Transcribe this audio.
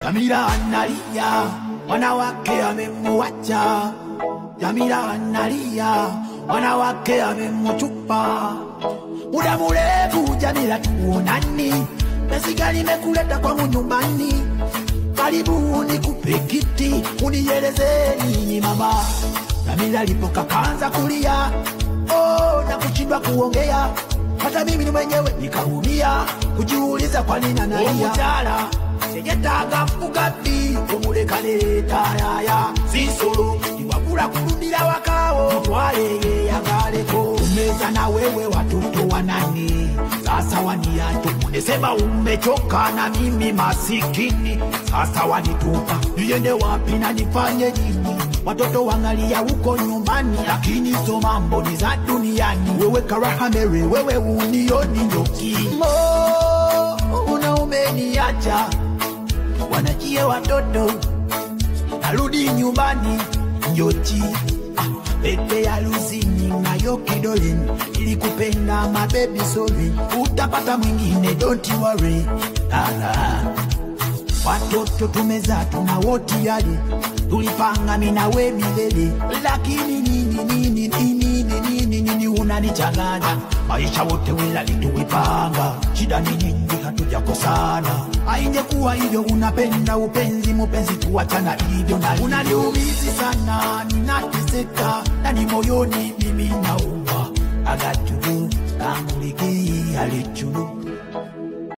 Jamila analia, wanawake amemuacha. Jamila analia, wanawake amemutupa. Muda mrefu Jamila tuonani, pesa gani mekuleta kwangu nyumbani? Karibu nikupe kiti, unieleze nini mama. Jamila alipoka kaanza kulia, na kushindwa kuongea. Hata mimi mwenyewe nikaumia, kujiuliza kwa nini analia. Mutala sejetaga fugapi, kumuleka leta yaya. Sisolo iwakula kurudila wakao, mtwale yagaleko. Umeza na wewe watoto wanani, sasa waniacho. Unesema umechoka na mimi masikini, sasa wanitupa. Niende wapi na nifanye nini? Watoto wangalia huko nyumbani, lakini so mambo ni za duniani. Wewe karaha mere, wewe unioni nyoki. Unaumeniacha, wanajie watoto, narudi nyumbani nyochi. Pete ya luzini na yo kidoleni, ilikupenda my baby sorry. Utapata mwingine don't worry. Watoto tumeza tuna woti yali, tulipanga mina we milele. Lakini nini unanichanganya. Maisha wote wila lituipanga, shida ni nyingi hatujakosana. Haingekuwa hivyo unapenda upenzi, mupenzi tuachana hivyo na unaniumizi sana, ninateseka na ni moyoni mimi nauma. I got to do, kamuliki alichunu.